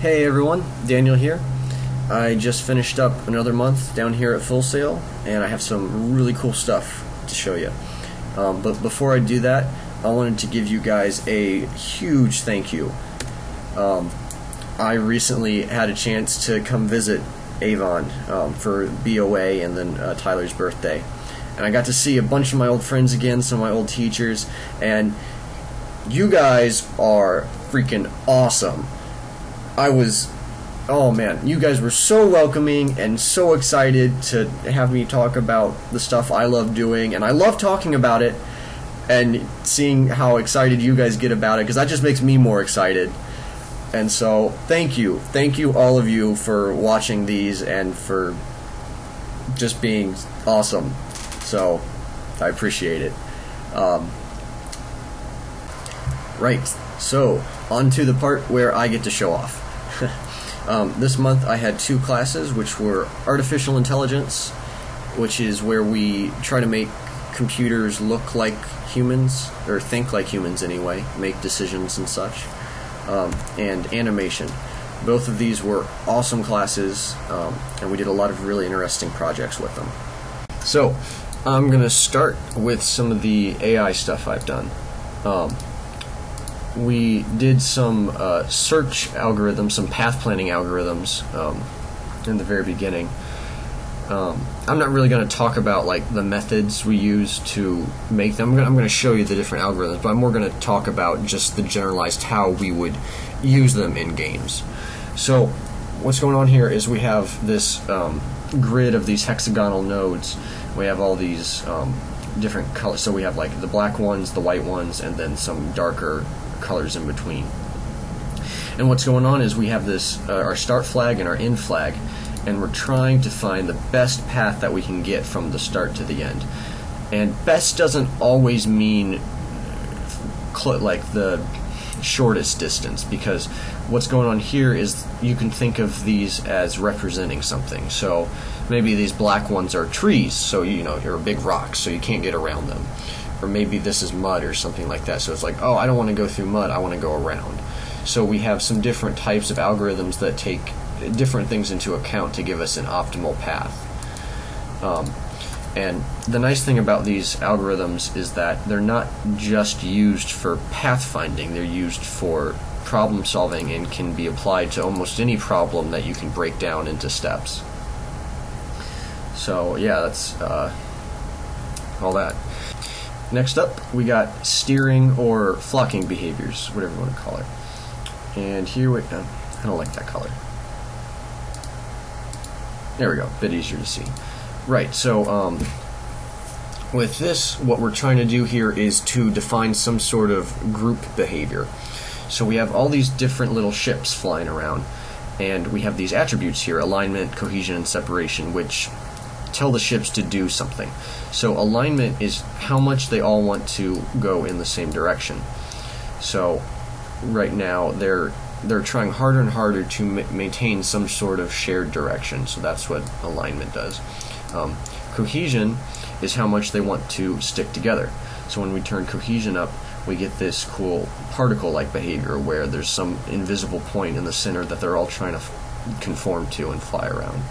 Hey everyone, Daniel here. I just finished up another month down here at Full Sail, and I have some really cool stuff to show you. But before I do that, I wanted to give you guys a huge thank you. I recently had a chance to come visit Avon for BOA and then Tyler's birthday. And I got to see a bunch of my old friends again, some of my old teachers, and you guys are freaking awesome. Oh man, you guys were so welcoming and so excited to have me talk about the stuff I love doing, and I love talking about it and seeing how excited you guys get about it, because that just makes me more excited. And so thank you all of you for watching these and for just being awesome. So I appreciate it. Right, so on to the part where I get to show off. This month I had two classes, which were Artificial Intelligence, which is where we try to make computers look like humans, or think like humans anyway, make decisions and such, and Animation. Both of these were awesome classes, and we did a lot of really interesting projects with them. So, I'm going to start with some of the AI stuff I've done. We did some search algorithms, some path planning algorithms in the very beginning. I'm not really going to talk about like the methods we use to make them. I'm going to show you the different algorithms, but I'm more going to talk about just the generalized how we would use them in games. So what's going on here is we have this grid of these hexagonal nodes. We have all these different colors. So we have like the black ones, the white ones, and then some darker colors in between. And what's going on is we have this our start flag and our end flag, and we're trying to find the best path that we can get from the start to the end. And best doesn't always mean like the shortest distance, because what's going on here is you can think of these as representing something. So maybe these black ones are trees, so you're a big rock, so you can't get around them. Or maybe this is mud or something like that, so it's like, oh, I don't want to go through mud, I want to go around. So we have some different types of algorithms that take different things into account to give us an optimal path. And the nice thing about these algorithms is that they're not just used for pathfinding, they're used for problem solving and can be applied to almost any problem that you can break down into steps. So yeah, that's all that. Next up, we got steering or flocking behaviors, whatever you want to call it. And here I don't like that color. There we go, a bit easier to see. Right, so with this, what we're trying to do here is to define some sort of group behavior. So we have all these different little ships flying around, and we have these attributes here, alignment, cohesion, and separation, which tell the ships to do something. So alignment is how much they all want to go in the same direction. So right now they're trying harder and harder to maintain some sort of shared direction. So that's what alignment does. Cohesion is how much they want to stick together. So when we turn cohesion up, we get this cool particle-like behavior where there's some invisible point in the center that they're all trying to conform to and fly around.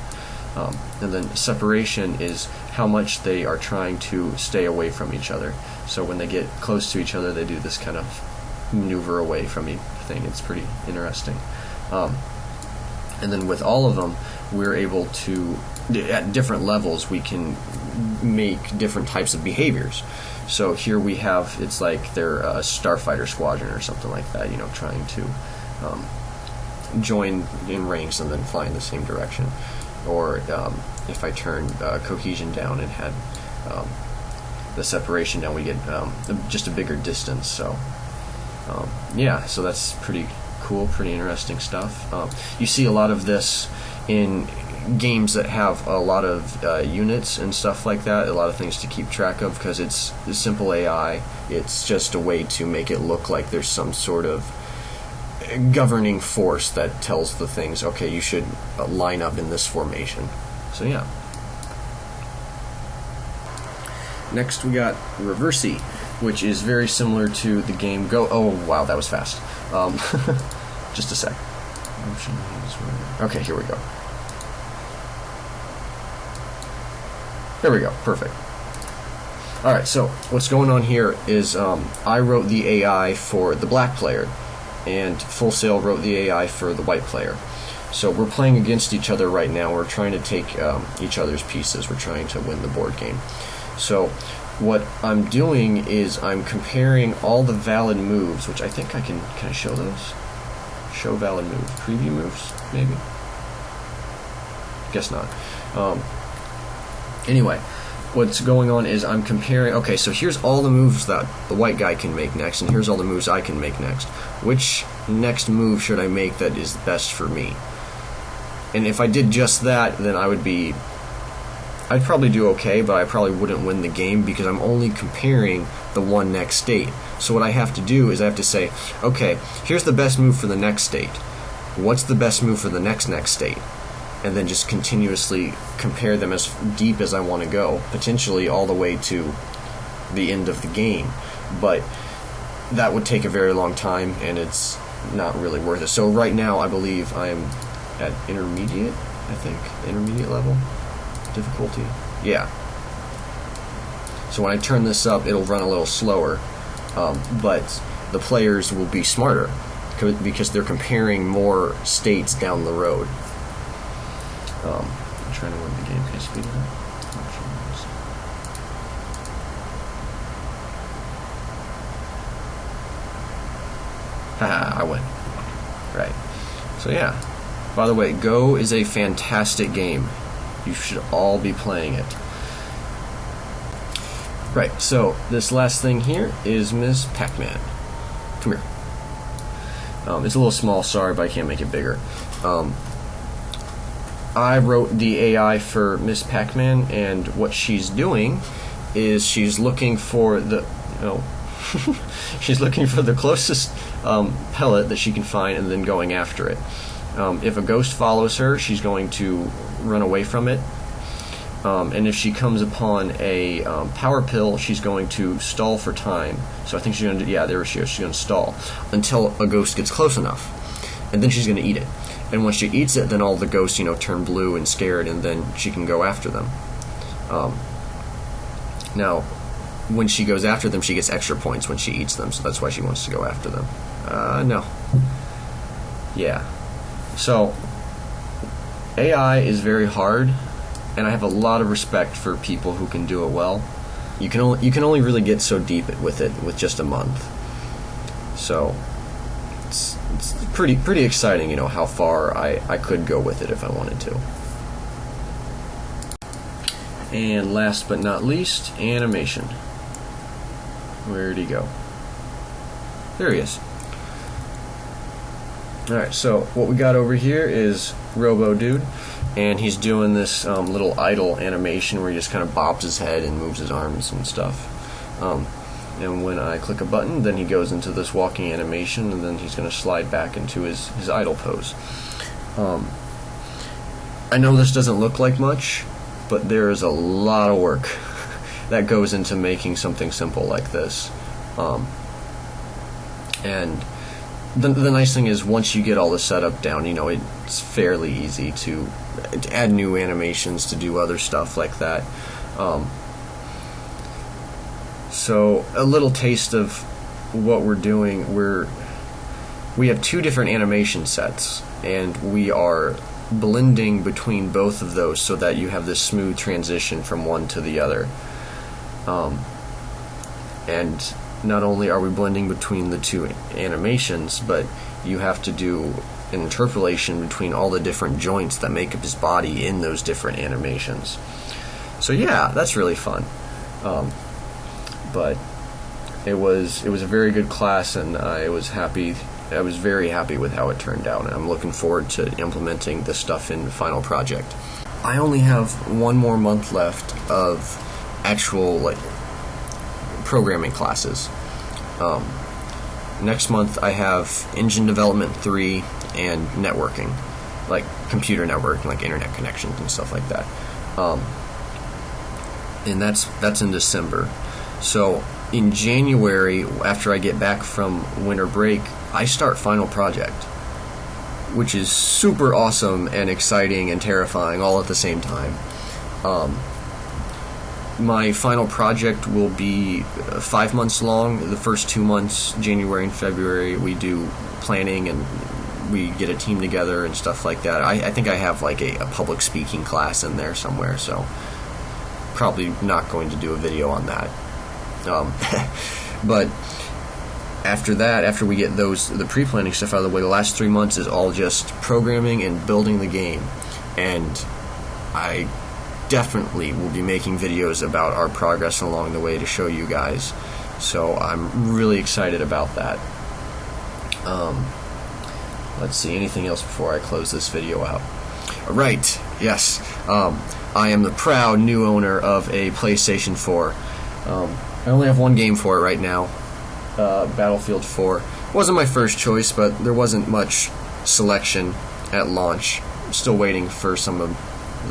And then separation is how much they are trying to stay away from each other. So when they get close to each other, they do this kind of maneuver away from each thing. It's pretty interesting. And then with all of them, we're able to, at different levels, we can make different types of behaviors. So here we have, it's like they're a starfighter squadron or something like that, trying to join in ranks and then fly in the same direction. Or if I turn cohesion down and had the separation down, we get just a bigger distance. So yeah, so that's pretty cool, pretty interesting stuff. You see a lot of this in games that have a lot of units and stuff like that, a lot of things to keep track of, because it's simple AI. It's just a way to make it look like there's some sort of governing force that tells the things, okay, you should line up in this formation. So yeah. Next we got Reversey, which is very similar to the game Go. Oh wow, that was fast. Just a sec. Okay, here we go. There we go, perfect. Alright, so what's going on here is I wrote the AI for the black player, and Full Sail wrote the AI for the white player. So we're playing against each other right now. We're trying to take each other's pieces. We're trying to win the board game. So what I'm doing is I'm comparing all the valid moves, which I think I can I show those? Show valid moves. Preview moves, maybe? Guess not. Anyway, what's going on is I'm comparing, okay, so here's all the moves that the white guy can make next, and here's all the moves I can make next. Which next move should I make that is best for me? And if I did just that, then I'd probably do okay, but I probably wouldn't win the game because I'm only comparing the one next state. So what I have to do is I have to say, okay, here's the best move for the next state. What's the best move for the next state? And then just continuously compare them as deep as I want to go, potentially all the way to the end of the game. But that would take a very long time, and it's not really worth it. So right now, I believe I'm at intermediate, intermediate level difficulty. Yeah. So when I turn this up, it'll run a little slower, but the players will be smarter because they're comparing more states down the road. I'm trying to win the game. Can I speed it up? Haha, I win. Right. So yeah. By the way, Go is a fantastic game. You should all be playing it. Right, so this last thing here is Miss Pac-Man. Come here. It's a little small, sorry, but I can't make it bigger. I wrote the AI for Miss Pac-Man, and what she's doing is she's looking for the she's looking for the closest pellet that she can find, and then going after it. If a ghost follows her, she's going to run away from it. And if she comes upon a power pill, she's going to stall for time. So I think she's going to, yeah, there she is. She's going to stall until a ghost gets close enough, and then she's going to eat it. And when she eats it, then all the ghosts, turn blue and scared, and then she can go after them. Now, when she goes after them, she gets extra points when she eats them, so that's why she wants to go after them. No. Yeah. So, AI is very hard, and I have a lot of respect for people who can do it well. You can only really get so deep with it with just a month. So, it's pretty exciting, how far I could go with it if I wanted to. And last but not least, animation. Where'd he go? There he is. Alright, so what we got over here is Robo Dude, and he's doing this little idle animation where he just kind of bobs his head and moves his arms and stuff. And when I click a button, then he goes into this walking animation, and then he's going to slide back into his idle pose. I know this doesn't look like much, but there is a lot of work that goes into making something simple like this. And the nice thing is, once you get all the setup down, it's fairly easy to add new animations, to do other stuff like that. So a little taste of what we're doing. We have two different animation sets, and we are blending between both of those so that you have this smooth transition from one to the other. And not only are we blending between the two animations, but you have to do an interpolation between all the different joints that make up his body in those different animations. So yeah, that's really fun. But it was a very good class, and I was very happy with how it turned out, and I'm looking forward to implementing this stuff in the final project. I only have one more month left of actual programming classes. Next month I have Engine Development 3 and networking, like computer networking, like internet connections and stuff like that. And that's in December. So in January, after I get back from winter break, I start final project. which is super awesome and exciting and terrifying all at the same time. My final project will be 5 months long. The first 2 months, January and February, we do planning and we get a team together and stuff like that. I think I have like a public speaking class in there somewhere, so probably not going to do a video on that. But after that, after we get the pre-planning stuff out of the way, the last 3 months is all just programming and building the game. And I definitely will be making videos about our progress along the way to show you guys. So I'm really excited about that. Let's see, anything else before I close this video out? Right, yes. I am the proud new owner of a PlayStation 4. I only have one game for it right now, Battlefield 4. Wasn't my first choice, but there wasn't much selection at launch. I'm still waiting for some of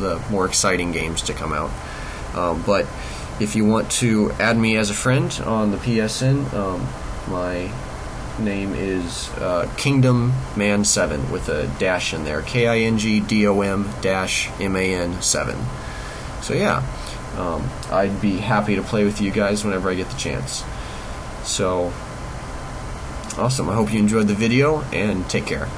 the more exciting games to come out. But if you want to add me as a friend on the PSN, my name is KingdomMan7 with a dash in there, KINGDOM-MAN7. So yeah, I'd be happy to play with you guys whenever I get the chance. So awesome. I hope you enjoyed the video, and take care.